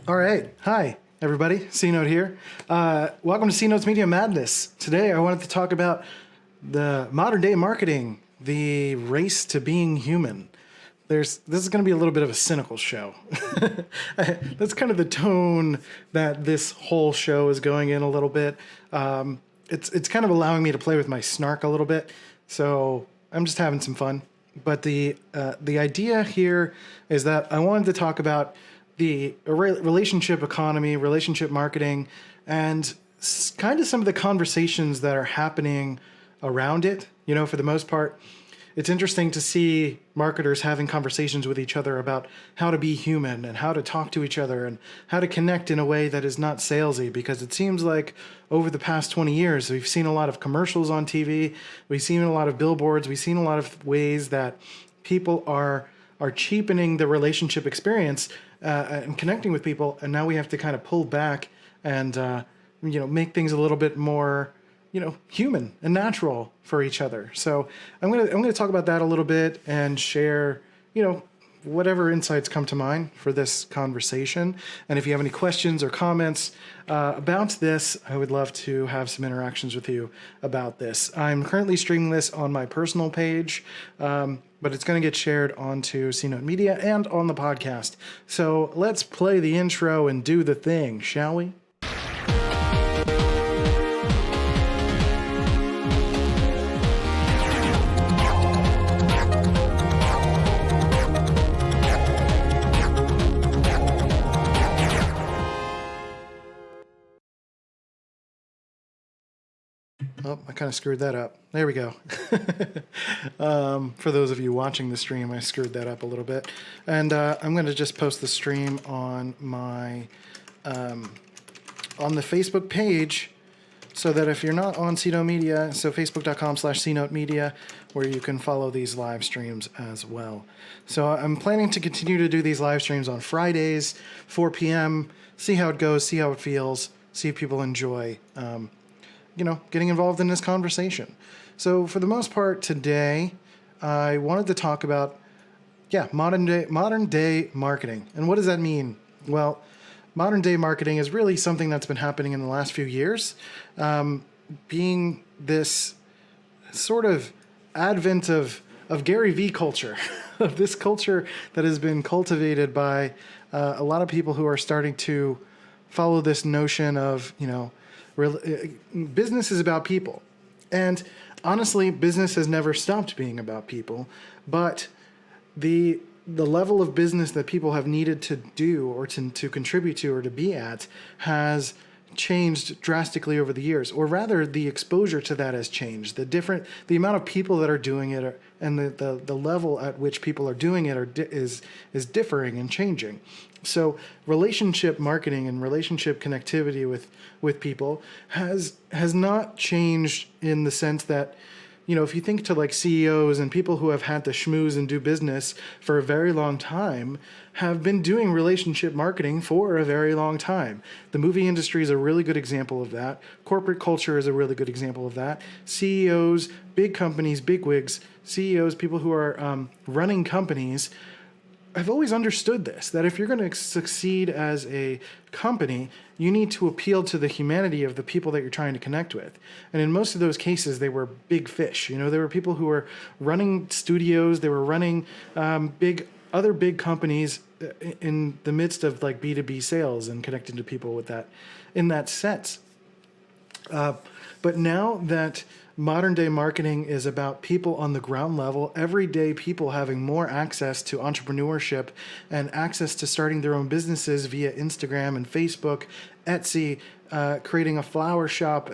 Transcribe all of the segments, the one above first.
All right. Hi, everybody. C-Note here. Welcome to C-Note's Media Madness. Today, I wanted to talk about the modern day marketing, the race to being human. This is going to be a little bit of a cynical show. That's kind of the tone that this whole show is going in a little bit. It's kind of allowing me to play with my snark a little bit. So I'm just having some fun. But the idea here is that I wanted to talk about the relationship economy, relationship marketing, and kind of some of the conversations that are happening around it. You know, for the most part, it's interesting to see marketers having conversations with each other about how to be human and how to talk to each other and how to connect in a way that is not salesy, because it seems like over the past 20 years, we've seen a lot of commercials on TV. We've seen a lot of billboards. We've seen a lot of ways that people are cheapening the relationship experience and connecting with people. And now we have to kind of pull back and, make things a little bit more, human and natural for each other. So I'm gonna talk about that a little bit and share, whatever insights come to mind for this conversation. And if you have any questions or comments about this, I would love to have some interactions with you about this. I'm currently streaming this on my personal page, but it's going to get shared onto C-Note Media and on the podcast. So let's play the intro and do the thing, shall we? Oh, I kind of screwed that up. There we go. For those of you watching the stream, I screwed that up a little bit. And I'm going to just post the stream on my on the Facebook page, so that if you're not on C-Note Media, so facebook.com/C-Note Media, where you can follow these live streams as well. So I'm planning to continue to do these live streams on Fridays, 4 p.m., see how it goes, see how it feels, see if people enjoy getting involved in this conversation. So for the most part today, I wanted to talk about, modern day marketing. And what does that mean? Well, modern day marketing is really something that's been happening in the last few years, being this sort of advent of Gary V culture, of this culture that has been cultivated by a lot of people who are starting to follow this notion of, business is about people. And honestly, business has never stopped being about people, but the level of business that people have needed to do or to contribute to or to be at has changed drastically over the years, or rather the exposure to that has changed. The amount of people that are doing it and the level at which people are doing it is differing and changing. So relationship marketing and relationship connectivity with people has not changed in the sense that, if you think to like CEOs and people who have had to schmooze and do business for a very long time, have been doing relationship marketing for a very long time. The movie industry is a really good example of that. Corporate culture is a really good example of that. CEOs, big companies, bigwigs, CEOs, people who are running companies, I've always understood this, that if you're going to succeed as a company, you need to appeal to the humanity of the people that you're trying to connect with. And in most of those cases, they were big fish. There were people who were running studios, they were running other big companies in the midst of like B2B sales and connecting to people with that, in that sense. But now that modern day marketing is about people on the ground level, everyday people having more access to entrepreneurship and access to starting their own businesses via Instagram and Facebook, Etsy, creating a flower shop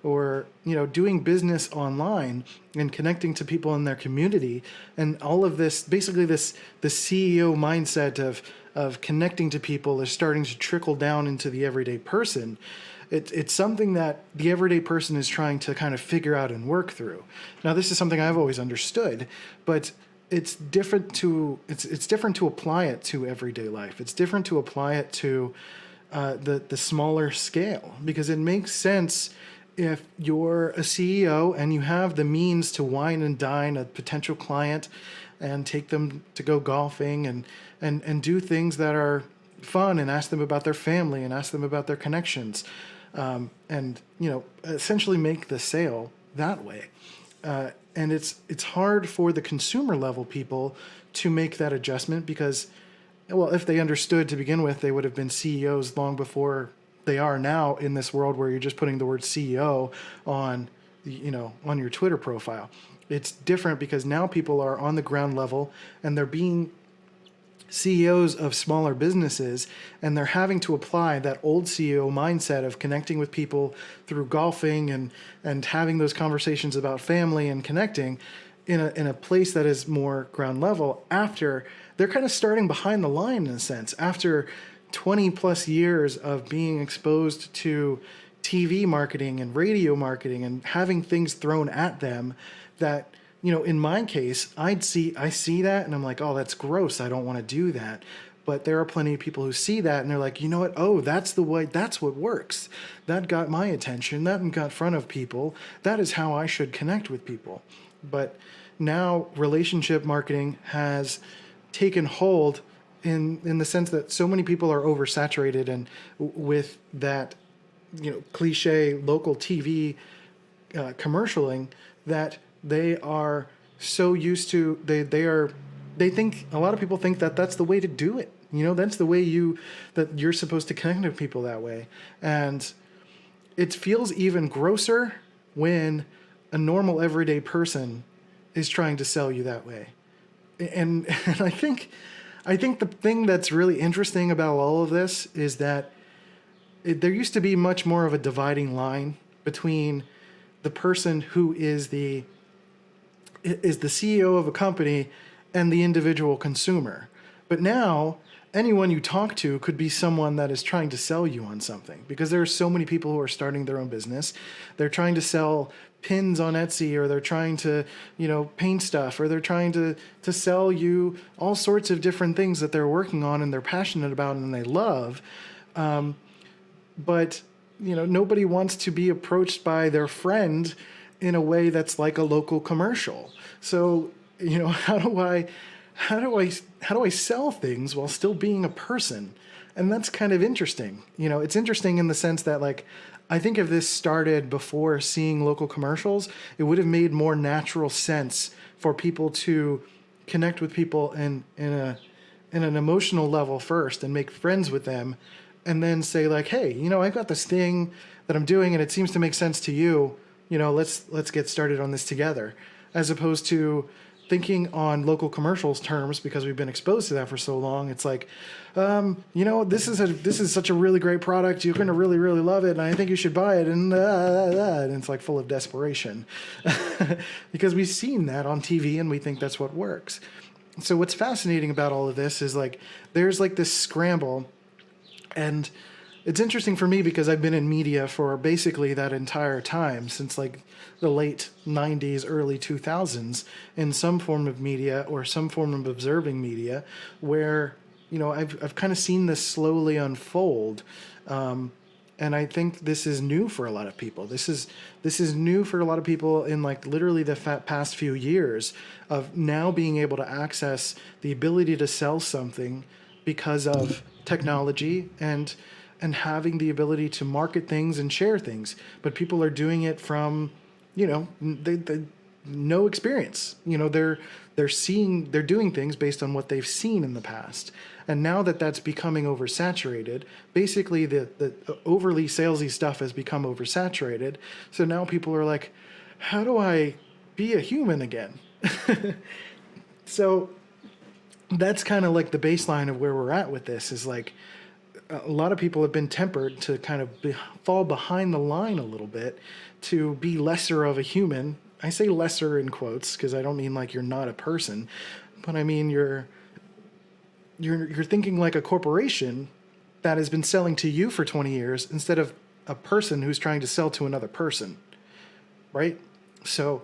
or doing business online and connecting to people in their community, and all of this, basically the CEO mindset of connecting to people is starting to trickle down into the everyday person. It's something that the everyday person is trying to kind of figure out and work through. Now, this is something I've always understood, but it's different to apply it to everyday life. It's different to apply it to the smaller scale, because it makes sense if you're a CEO and you have the means to wine and dine a potential client and take them to go golfing and do things that are fun and ask them about their family and ask them about their connections, and essentially make the sale that way. And it's hard for the consumer level people to make that adjustment because, well, if they understood to begin with, they would have been CEOs long before they are now in this world where you're just putting the word CEO on, on your Twitter profile. It's different because now people are on the ground level and they're being CEOs of smaller businesses, and they're having to apply that old CEO mindset of connecting with people through golfing and having those conversations about family and connecting in a place that is more ground level. After they're kind of starting behind the line in a sense, after 20 plus years of being exposed to TV marketing and radio marketing and having things thrown at them that, in my case, I see that and I'm like, oh, that's gross. I don't want to do that. But there are plenty of people who see that and they're like, you know what? Oh, that's the way, that's what works. That got my attention. That got in front of people. That is how I should connect with people. But now relationship marketing has taken hold in the sense that so many people are oversaturated and with that, cliche local TV commercialing that they are so used to, they think, a lot of people think that that's the way to do it. That's the way that you're supposed to connect with people that way. And it feels even grosser when a normal everyday person is trying to sell you that way. And I think the thing that's really interesting about all of this is that there used to be much more of a dividing line between the person who is the CEO of a company and the individual consumer. But now anyone you talk to could be someone that is trying to sell you on something, because there are so many people who are starting their own business. They're trying to sell pins on Etsy, or they're trying to, paint stuff, or they're trying to sell you all sorts of different things that they're working on and they're passionate about and they love. But nobody wants to be approached by their friend in a way that's like a local commercial. So, how do I sell things while still being a person? And that's kind of interesting. It's interesting in the sense that, like, I think if this started before seeing local commercials, it would have made more natural sense for people to connect with people in an emotional level first and make friends with them, and then say like, hey, I got this thing that I'm doing and it seems to make sense to you. Let's get started on this together, as opposed to thinking on local commercials terms, because we've been exposed to that for so long. It's like, this is such a really great product. You're going to really, really love it. And I think you should buy it. And it's like full of desperation because we've seen that on TV and we think that's what works. So what's fascinating about all of this is like, there's like this scramble, and it's interesting for me because I've been in media for basically that entire time, since like the late 90s, early 2000s, in some form of media or some form of observing media, where, I've kind of seen this slowly unfold. And I think this is new for a lot of people. This is new for a lot of people in like literally the past few years of now being able to access the ability to sell something because of technology and having the ability to market things and share things. But people are doing it from, they no experience. They're doing things based on what they've seen in the past. And now that that's becoming oversaturated, basically the overly salesy stuff has become oversaturated. So now people are like, how do I be a human again? So that's kind of like the baseline of where we're at with this, is like, a lot of people have been tempered to kind of fall behind the line a little bit, to be lesser of a human. I say lesser in quotes because I don't mean like you're not a person, but I mean you're thinking like a corporation that has been selling to you for 20 years instead of a person who's trying to sell to another person, right? So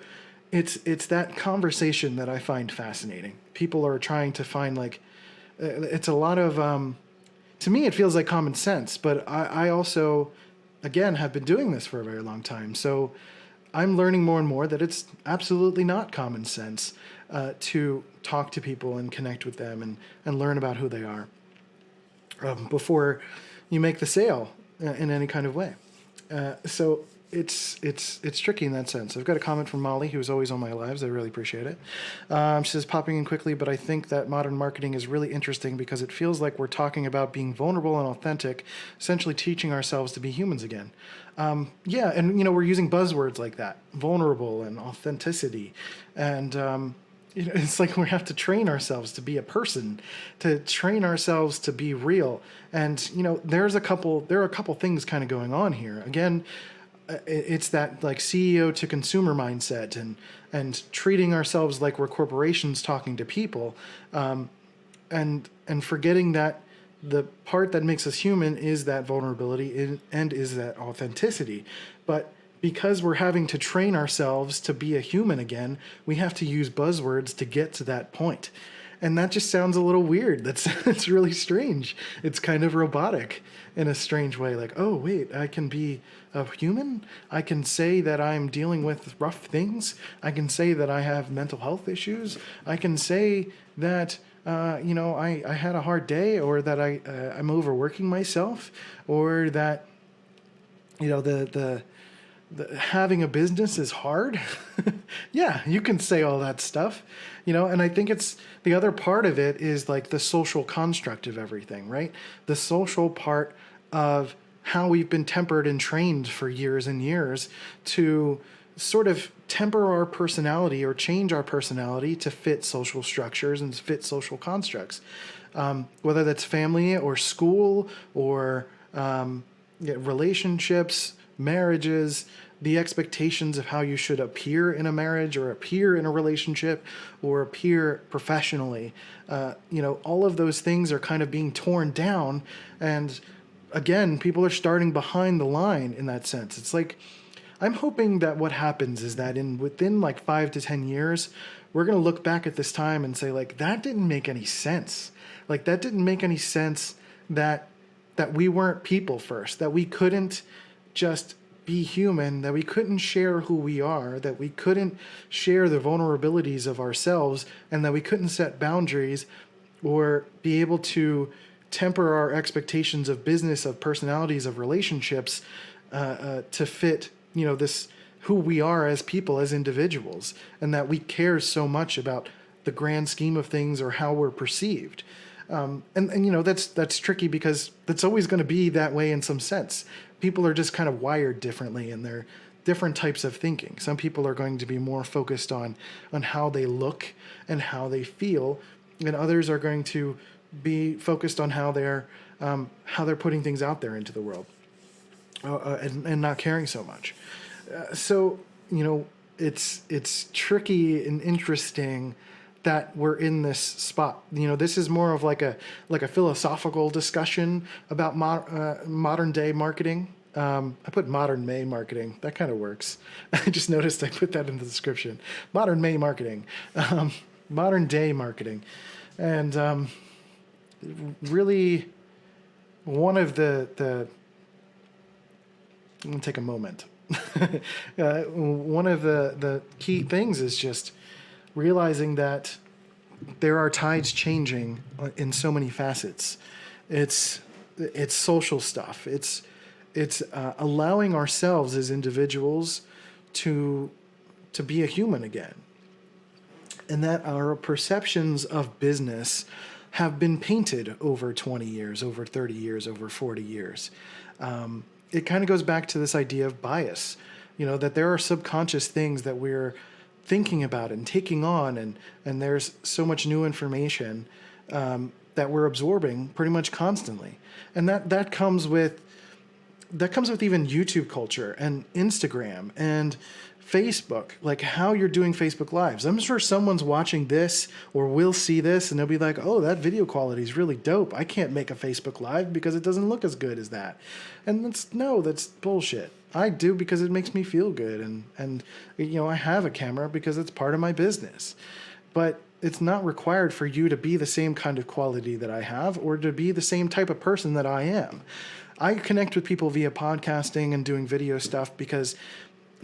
it's that conversation that I find fascinating. People are trying to find like, it's a lot of, to me, it feels like common sense, but I also, again, have been doing this for a very long time. So I'm learning more and more that it's absolutely not common sense to talk to people and connect with them and learn about who they are. before you make the sale in any kind of way. So it's tricky in that sense. I've got a comment from Molly, who's always on my lives. I really appreciate it. She says, popping in quickly, but I think that modern marketing is really interesting because it feels like we're talking about being vulnerable and authentic, essentially teaching ourselves to be humans again. Yeah, and we're using buzzwords like that, vulnerable and authenticity, and it's like we have to train ourselves to be a person, to train ourselves to be real. And there are a couple things kind of going on here. Again, it's that like CEO to consumer mindset, and treating ourselves like we're corporations talking to people, and forgetting that the part that makes us human is that vulnerability and is that authenticity. But because we're having to train ourselves to be a human again, we have to use buzzwords to get to that point. And that just sounds a little weird. It's really strange. It's kind of robotic in a strange way. Like, oh, wait, I can be a human? I can say that I'm dealing with rough things. I can say that I have mental health issues. I can say that, I had a hard day, or that I'm overworking myself, or that, the having a business is hard. Yeah, you can say all that stuff, and I think it's the other part of it is like the social construct of everything, right? The social part of how we've been tempered and trained for years and years to sort of temper our personality or change our personality to fit social structures and fit social constructs, whether that's family or school or relationships, marriages, the expectations of how you should appear in a marriage or appear in a relationship or appear professionally. All of those things are kind of being torn down. And again, people are starting behind the line in that sense. It's like, I'm hoping that what happens is that within like 5 to 10 years, we're going to look back at this time and say, like, that didn't make any sense. Like, that didn't make any sense that we weren't people first, that we couldn't just be human, that we couldn't share who we are, that we couldn't share the vulnerabilities of ourselves, and that we couldn't set boundaries or be able to temper our expectations of business, of personalities, of relationships to fit, this who we are as people, as individuals, and that we care so much about the grand scheme of things or how we're perceived. And that's tricky because that's always going to be that way in some sense. People are just kind of wired differently, and they're different types of thinking. Some people are going to be more focused on how they look and how they feel, and others are going to be focused on how they're putting things out there into the world, and not caring so much. So it's tricky and interesting that we're in this spot. This is more of like a philosophical discussion about modern day marketing. I put modern May marketing. That kind of works. I just noticed I put that in the description. Modern May marketing, modern day marketing, and really one of the. I'm gonna take a moment. One of the key things is just realizing that there are tides changing in so many facets. It's social stuff. It's allowing ourselves as individuals to be a human again, and that our perceptions of business have been painted over 20 years, over 30 years, over 40 years. It kind of goes back to this idea of bias, that there are subconscious things that we're thinking about and taking on, and there's so much new information that we're absorbing pretty much constantly, and that comes with even YouTube culture and Instagram and Facebook, like how you're doing Facebook Lives. I'm sure someone's watching this or will see this and they'll be like, oh, that video quality is really dope. I can't make a Facebook Live because it doesn't look as good as that. And that's bullshit. I do because it makes me feel good. And I have a camera because it's part of my business. But it's not required for you to be the same kind of quality that I have or to be the same type of person that I am. I connect with people via podcasting and doing video stuff because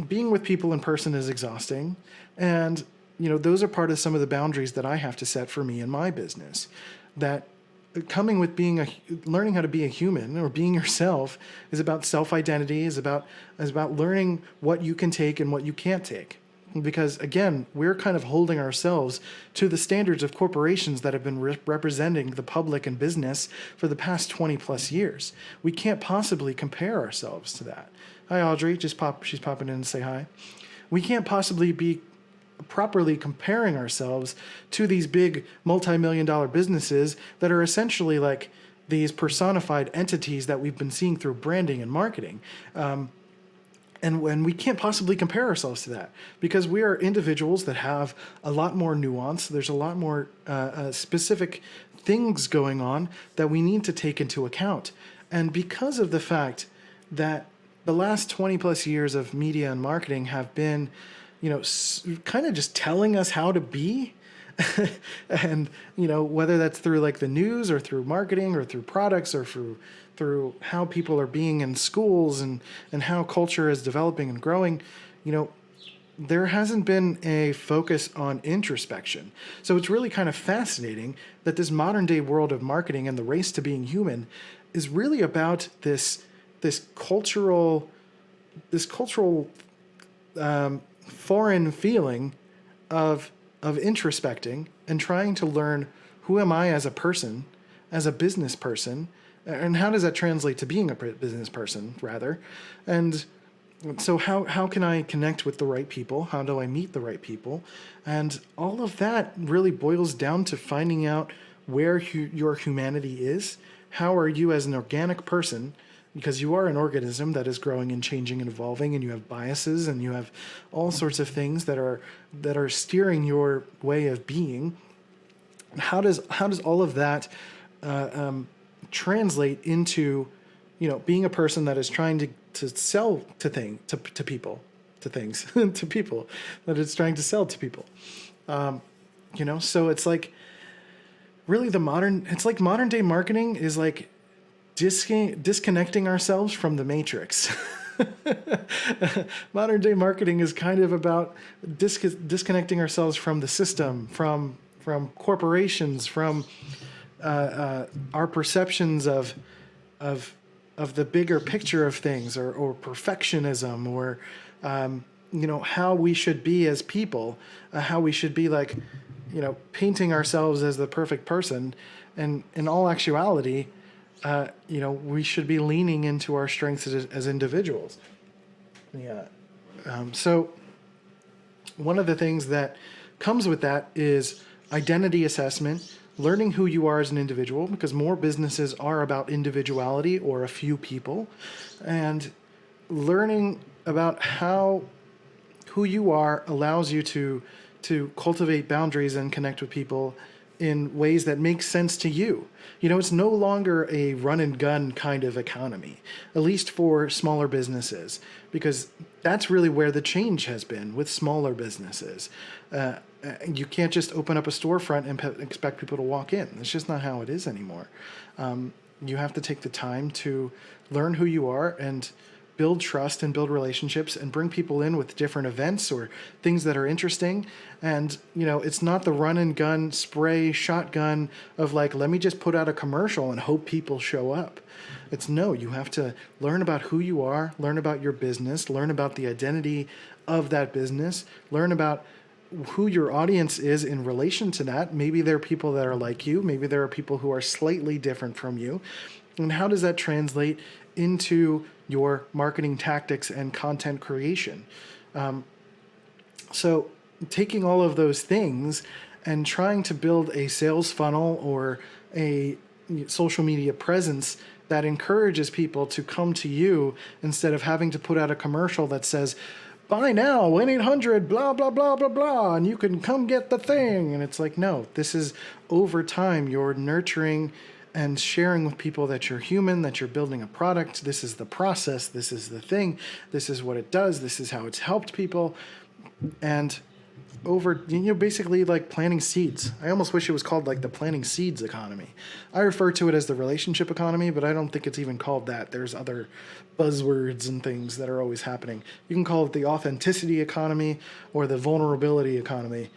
being with people in person is exhausting. And, those are part of some of the boundaries that I have to set for me in my business, that coming with learning how to be a human or being yourself is about self-identity, is about learning what you can take and what you can't take. Because again, we're kind of holding ourselves to the standards of corporations that have been representing the public and business for the past 20 plus years. We can't possibly compare ourselves to that. Hi, Audrey. She's popping in to say hi. We can't possibly be properly comparing ourselves to these big multi-million-dollar businesses that are essentially like these personified entities that we've been seeing through branding and marketing. And when we can't possibly compare ourselves to that, because we are individuals that have a lot more nuance. There's a lot more specific things going on that we need to take into account. And because of the fact that the last 20 plus years of media and marketing have been, kind of just telling us how to be, and whether that's through like the news or through marketing or through products or through how people are being in schools and how culture is developing and growing, there hasn't been a focus on introspection. So it's really kind of fascinating that this modern day world of marketing and the race to being human is really about this cultural foreign feeling of introspecting and trying to learn, who am I as a person, as a business person, and how does that translate to being a business person, rather? And so how can I connect with the right people? How do I meet the right people? And all of that really boils down to finding out where your humanity is. How are you as an organic person? Because you are an organism that is growing and changing and evolving, and you have biases and you have all sorts of things that are steering your way of being. And how does all of that translate into, being a person that is trying to sell to people, to people, that it's trying to sell to people. So it's like really modern day marketing is like disconnecting ourselves from the matrix. Modern day marketing is kind of about disconnecting ourselves from the system, from corporations, from our perceptions of the bigger picture of things, or perfectionism, or how we should be as people, how we should be like, painting ourselves as the perfect person, and in all actuality, we should be leaning into our strengths as individuals. Yeah. So one of the things that comes with that is identity assessment, learning who you are as an individual, because more businesses are about individuality or a few people, and learning about who you are allows you to cultivate boundaries and connect with people in ways that make sense to you. It's no longer a run and gun kind of economy, at least for smaller businesses, because that's really where the change has been with smaller businesses. You can't just open up a storefront and expect people to walk in. That's just not how it is anymore. You have to take the time to learn who you are and build trust and build relationships and bring people in with different events or things that are interesting. And, it's not the run and gun spray shotgun of like, let me just put out a commercial and hope people show up. It's no, you have to learn about who you are, learn about your business, learn about the identity of that business, learn about who your audience is in relation to that. Maybe there are people that are like you. Maybe there are people who are slightly different from you. And how does that translate into your marketing tactics and content creation? So taking all of those things and trying to build a sales funnel or a social media presence that encourages people to come to you instead of having to put out a commercial that says, buy now, 1-800, blah, blah, blah, blah, blah, and you can come get the thing. And it's like, no, this is over time. You're nurturing and sharing with people that you're human, that you're building a product. This is the process. This is the thing. This is what it does. This is how it's helped people. And basically like planting seeds. I almost wish it was called like the planting seeds economy. I refer to it as the relationship economy, but I don't think it's even called that. There's other buzzwords and things that are always happening. You can call it the authenticity economy or the vulnerability economy.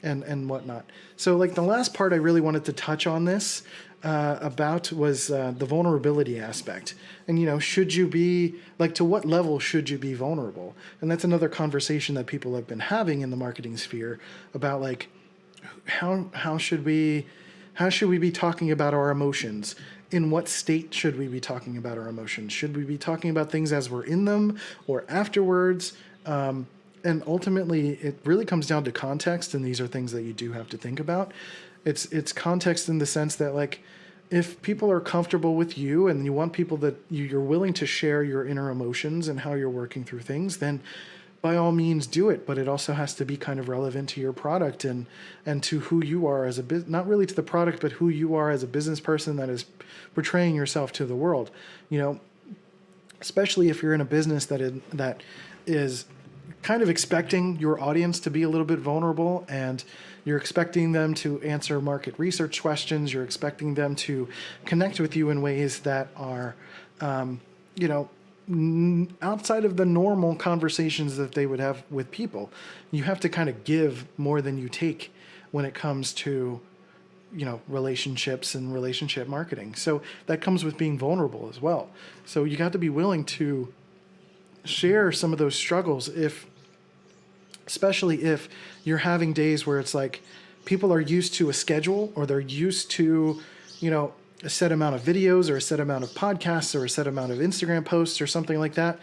and whatnot. So like the last part I really wanted to touch on this about was the vulnerability aspect. And, you know, should you be, like, to what level should you be vulnerable? And that's another conversation that people have been having in the marketing sphere about, like, how should we be talking about our emotions? In what state should we be talking about our emotions? Should we be talking about things as we're in them or afterwards? And ultimately, it really comes down to context, and these are things that you do have to think about. It's context in the sense that, like, if people are comfortable with you and you want people that you're willing to share your inner emotions and how you're working through things, then by all means do it. But it also has to be kind of relevant to your product and to who you are as a business, not really to the product, but who you are as a business person that is portraying yourself to the world. You know, especially if you're in a business that is kind of expecting your audience to be a little bit vulnerable, and you're expecting them to answer market research questions. You're expecting them to connect with you in ways that are, you know, outside of the normal conversations that they would have with people. You have to kind of give more than you take when it comes to, you know, relationships and relationship marketing. So that comes with being vulnerable as well. So you got to be willing to share some of those struggles, especially if you're having days where it's like people are used to a schedule, or they're used to, you know, a set amount of videos or a set amount of podcasts or a set amount of Instagram posts or something like that.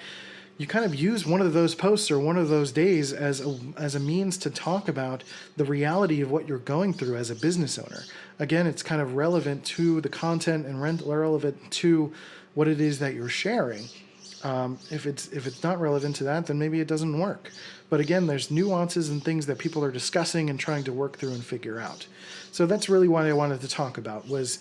You kind of use one of those posts or one of those days as a means to talk about the reality of what you're going through as a business owner. Again, it's kind of relevant to the content and relevant to what it is that you're sharing. If it's not relevant to that, then maybe it doesn't work. But again, there's nuances and things that people are discussing and trying to work through and figure out. So that's really what I wanted to talk about was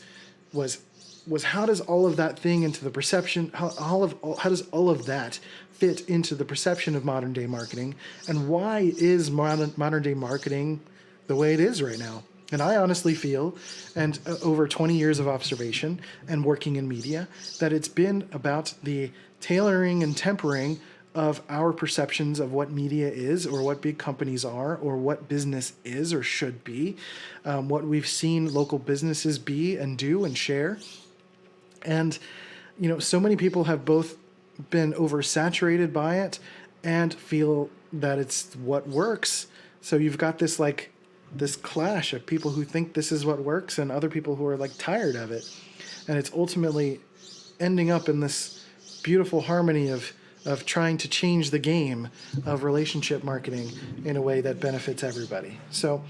how does all of that thing into the perception, how does all of that fit into the perception of modern day marketing, and why is modern day marketing the way it is right now? And I honestly feel, and over 20 years of observation and working in media, that it's been about the tailoring and tempering of our perceptions of what media is, or what big companies are, or what business is or should be, what we've seen local businesses be and do and share. And, you know, so many people have both been oversaturated by it and feel that it's what works. So you've got this clash of people who think this is what works and other people who are like tired of it. And it's ultimately ending up in this beautiful harmony of trying to change the game of relationship marketing in a way that benefits everybody. So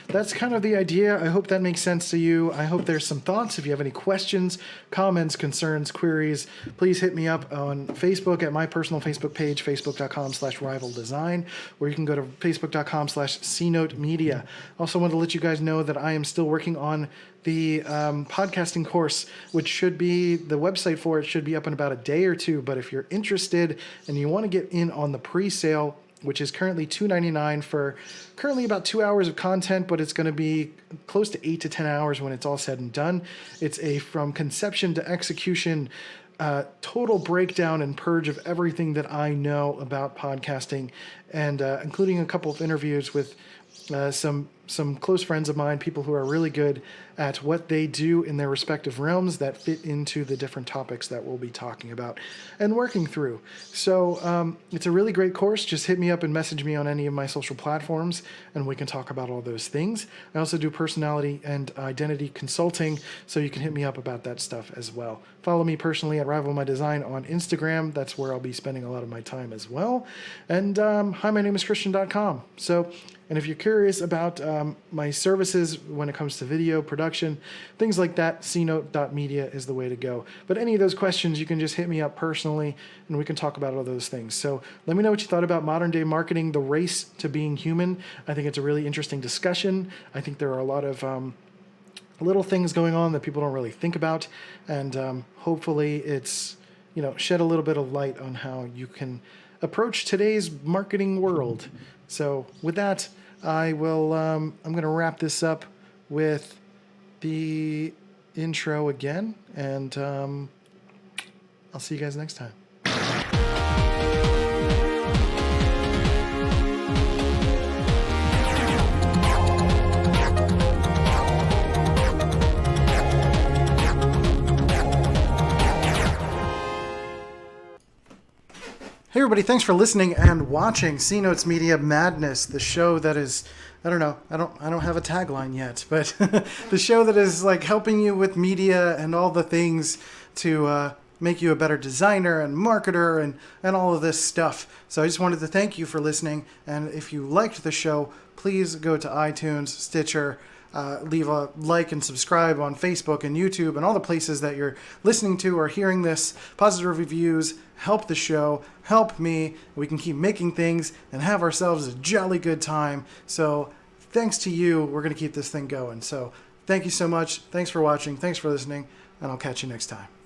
that's kind of the idea. I hope that makes sense to you. I hope there's some thoughts. If you have any questions, comments, concerns, queries, please hit me up on Facebook at my personal Facebook page, facebook.com/rivaldesign, or you can go to facebook.com/cnotemedia. Also want to let you guys know that I am still working on the podcasting course, which should be, the website for it should be up in about a day or two. But if you're interested and you want to get in on the pre-sale, which is currently $2.99 for currently about 2 hours of content, but it's going to be close to 8 to 10 hours when it's all said and done. It's a from conception to execution, total breakdown and purge of everything that I know about podcasting, and including a couple of interviews with some close friends of mine, people who are really good at what they do in their respective realms that fit into the different topics that we'll be talking about and working through. So it's a really great course. Just hit me up and message me on any of my social platforms, and we can talk about all those things. I also do personality and identity consulting, so you can hit me up about that stuff as well. Follow me personally at Rival My Design on Instagram. That's where I'll be spending a lot of my time as well. And hi, my name is Christian.com. And if you're curious about my services when it comes to video production, things like that, cnote.media is the way to go. But any of those questions, you can just hit me up personally, and we can talk about all those things. So let me know what you thought about modern day marketing, the race to being human. I think it's a really interesting discussion. I think there are a lot of little things going on that people don't really think about, and hopefully it's, you know, shed a little bit of light on how you can approach today's marketing world. So with that, I will, I'm going to wrap this up with the intro again, and I'll see you guys next time. Hey everybody, thanks for listening and watching C Notes Media Madness, the show that is, I don't know, I don't have a tagline yet, but the show that is like helping you with media and all the things to make you a better designer and marketer and all of this stuff. So I just wanted to thank you for listening, and if you liked the show, please go to iTunes, Stitcher, leave a like and subscribe on Facebook and YouTube and all the places that you're listening to or hearing this. Positive reviews help the show, help me. We can keep making things and have ourselves a jolly good time. So thanks to you, we're going to keep this thing going. So thank you so much. Thanks for watching. Thanks for listening. And I'll catch you next time.